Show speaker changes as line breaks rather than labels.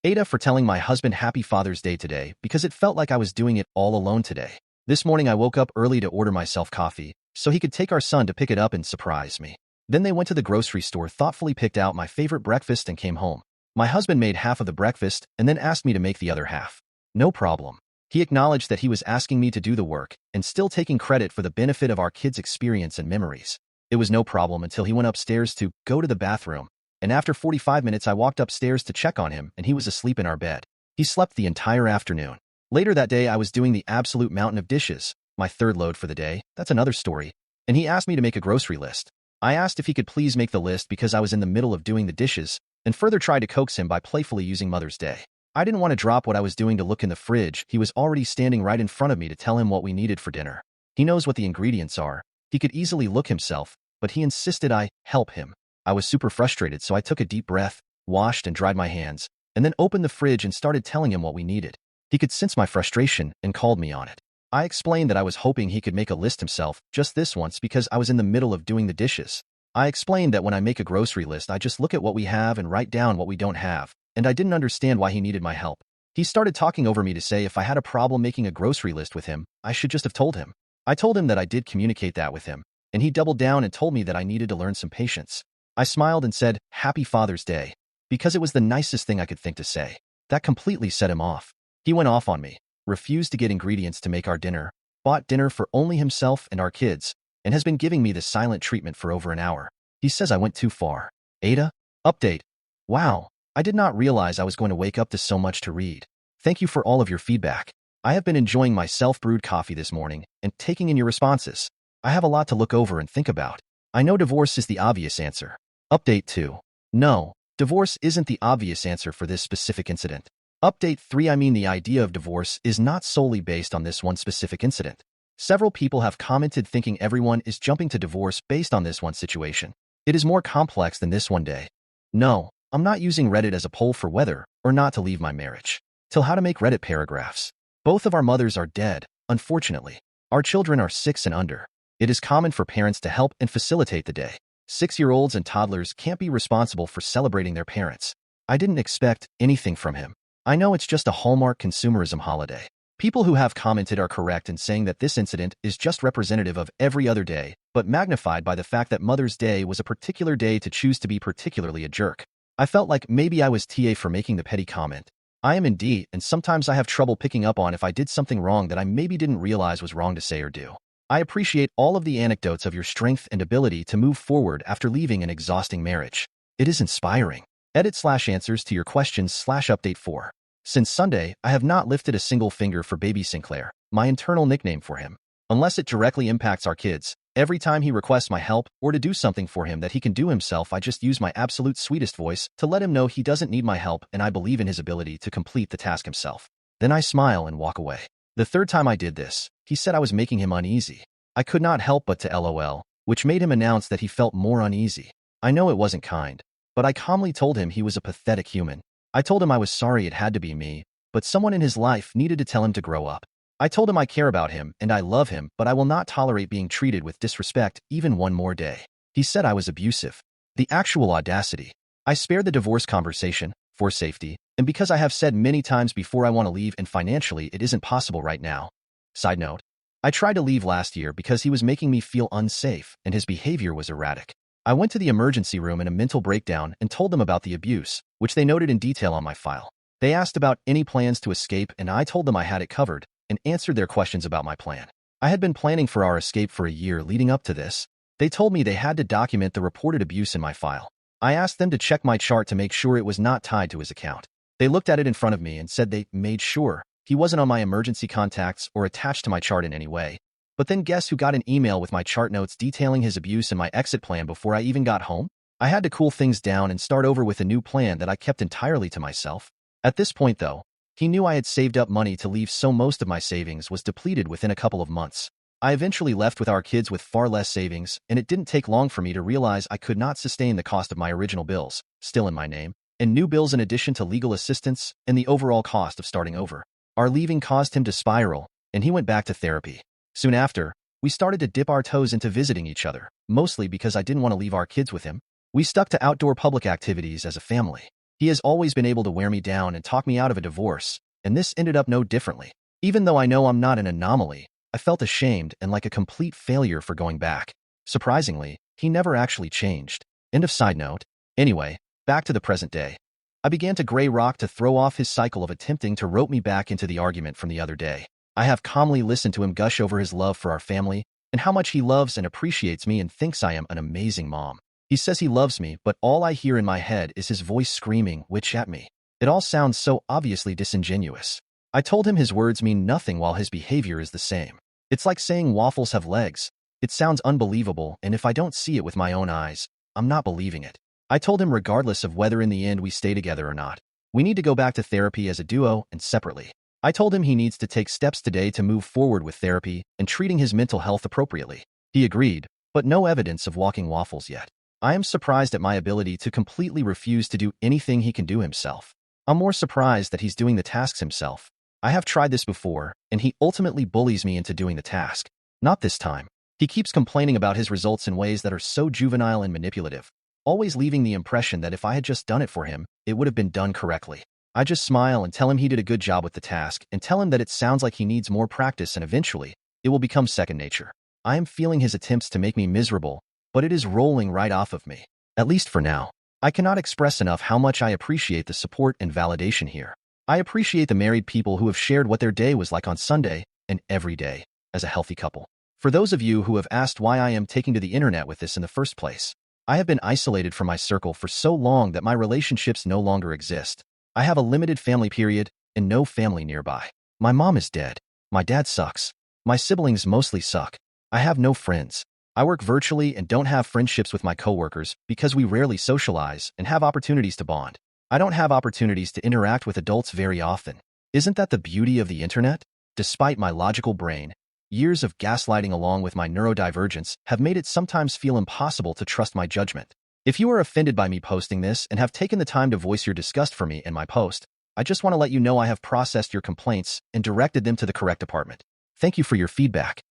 Aitah for telling my husband Happy Father's Day today because it felt like I was doing it all alone today. This morning I woke up early to order myself coffee so he could take our son to pick it up and surprise me. Then they went to the grocery store, thoughtfully picked out my favorite breakfast and came home. My husband made half of the breakfast and then asked me to make the other half. No problem. He acknowledged that he was asking me to do the work and still taking credit for the benefit of our kids' experience and memories. It was no problem until he went upstairs to go to the bathroom. And after 45 minutes I walked upstairs to check on him and he was asleep in our bed. He slept the entire afternoon. Later that day I was doing the absolute mountain of dishes, my third load for the day, that's another story, and he asked me to make a grocery list. I asked if he could please make the list because I was in the middle of doing the dishes, and further tried to coax him by playfully using Mother's Day. I didn't want to drop what I was doing to look in the fridge. He was already standing right in front of me to tell him what we needed for dinner. He knows what the ingredients are. He could easily look himself, but he insisted I help him. I was super frustrated, so I took a deep breath, washed and dried my hands, and then opened the fridge and started telling him what we needed. He could sense my frustration and called me on it. I explained that I was hoping he could make a list himself just this once because I was in the middle of doing the dishes. I explained that when I make a grocery list, I just look at what we have and write down what we don't have, and I didn't understand why he needed my help. He started talking over me to say if I had a problem making a grocery list with him, I should just have told him. I told him that I did communicate that with him, and he doubled down and told me that I needed to learn some patience. I smiled and said, Happy Father's Day, because it was the nicest thing I could think to say. That completely set him off. He went off on me, refused to get ingredients to make our dinner, bought dinner for only himself and our kids, and has been giving me the silent treatment for over an hour. He says I went too far. Aitah? Update. Wow, I did not realize I was going to wake up to so much to read. Thank you for all of your feedback. I have been enjoying my self-brewed coffee this morning and taking in your responses. I have a lot to look over and think about. I know divorce is the obvious answer. Update 2. No, divorce isn't the obvious answer for this specific incident. Update 3. I mean, the idea of divorce is not solely based on this one specific incident. Several people have commented thinking everyone is jumping to divorce based on this one situation. It is more complex than this one day. No, I'm not using Reddit as a poll for whether or not to leave my marriage. Till how to make Reddit paragraphs. Both of our mothers are dead, unfortunately. Our children are 6 and under. It is common for parents to help and facilitate the day. 6-year-olds and toddlers can't be responsible for celebrating their parents. I didn't expect anything from him. I know it's just a Hallmark consumerism holiday. People who have commented are correct in saying that this incident is just representative of every other day, but magnified by the fact that Mother's Day was a particular day to choose to be particularly a jerk. I felt like maybe I was TA for making the petty comment. I am indeed, and sometimes I have trouble picking up on if I did something wrong that I maybe didn't realize was wrong to say or do. I appreciate all of the anecdotes of your strength and ability to move forward after leaving an exhausting marriage. It is inspiring. Edit/answers to your questions/update 4. Since Sunday, I have not lifted a single finger for baby Sinclair, my internal nickname for him. Unless it directly impacts our kids, every time he requests my help or to do something for him that he can do himself, I just use my absolute sweetest voice to let him know he doesn't need my help and I believe in his ability to complete the task himself. Then I smile and walk away. The third time I did this, he said I was making him uneasy. I could not help but to LOL, which made him announce that he felt more uneasy. I know it wasn't kind, but I calmly told him he was a pathetic human. I told him I was sorry it had to be me, but someone in his life needed to tell him to grow up. I told him I care about him and I love him, but I will not tolerate being treated with disrespect even one more day. He said I was abusive. The actual audacity. I spared the divorce conversation, for safety, and because I have said many times before I want to leave and financially it isn't possible right now. Side note. I tried to leave last year because he was making me feel unsafe and his behavior was erratic. I went to the emergency room in a mental breakdown and told them about the abuse, which they noted in detail on my file. They asked about any plans to escape and I told them I had it covered and answered their questions about my plan. I had been planning for our escape for a year leading up to this. They told me they had to document the reported abuse in my file. I asked them to check my chart to make sure it was not tied to his account. They looked at it in front of me and said they made sure he wasn't on my emergency contacts or attached to my chart in any way. But then guess who got an email with my chart notes detailing his abuse and my exit plan before I even got home? I had to cool things down and start over with a new plan that I kept entirely to myself. At this point though, he knew I had saved up money to leave, so most of my savings was depleted within a couple of months. I eventually left with our kids with far less savings, and it didn't take long for me to realize I could not sustain the cost of my original bills, still in my name, and new bills in addition to legal assistance and the overall cost of starting over. Our leaving caused him to spiral, and he went back to therapy. Soon after, we started to dip our toes into visiting each other, mostly because I didn't want to leave our kids with him. We stuck to outdoor public activities as a family. He has always been able to wear me down and talk me out of a divorce, and this ended up no differently. Even though I know I'm not an anomaly, I felt ashamed and like a complete failure for going back. Surprisingly, he never actually changed. End of side note. Anyway, back to the present day. I began to gray rock to throw off his cycle of attempting to rope me back into the argument from the other day. I have calmly listened to him gush over his love for our family and how much he loves and appreciates me and thinks I am an amazing mom. He says he loves me, but all I hear in my head is his voice screaming, "Witch," at me. It all sounds so obviously disingenuous. I told him his words mean nothing while his behavior is the same. It's like saying waffles have legs. It sounds unbelievable, and if I don't see it with my own eyes, I'm not believing it. I told him regardless of whether in the end we stay together or not, we need to go back to therapy as a duo and separately. I told him he needs to take steps today to move forward with therapy and treating his mental health appropriately. He agreed, but no evidence of walking waffles yet. I am surprised at my ability to completely refuse to do anything he can do himself. I'm more surprised that he's doing the tasks himself. I have tried this before, and he ultimately bullies me into doing the task. Not this time. He keeps complaining about his results in ways that are so juvenile and manipulative, always leaving the impression that if I had just done it for him, it would have been done correctly. I just smile and tell him he did a good job with the task and tell him that it sounds like he needs more practice and eventually, it will become second nature. I am feeling his attempts to make me miserable, but it is rolling right off of me. At least for now. I cannot express enough how much I appreciate the support and validation here. I appreciate the married people who have shared what their day was like on Sunday and every day as a healthy couple. For those of you who have asked why I am taking to the internet with this in the first place, I have been isolated from my circle for so long that my relationships no longer exist. I have a limited family period and no family nearby. My mom is dead. My dad sucks. My siblings mostly suck. I have no friends. I work virtually and don't have friendships with my coworkers because we rarely socialize and have opportunities to bond. I don't have opportunities to interact with adults very often. Isn't that the beauty of the internet? Despite my logical brain, years of gaslighting along with my neurodivergence have made it sometimes feel impossible to trust my judgment. If you are offended by me posting this and have taken the time to voice your disgust for me in my post, I just want to let you know I have processed your complaints and directed them to the correct department. Thank you for your feedback.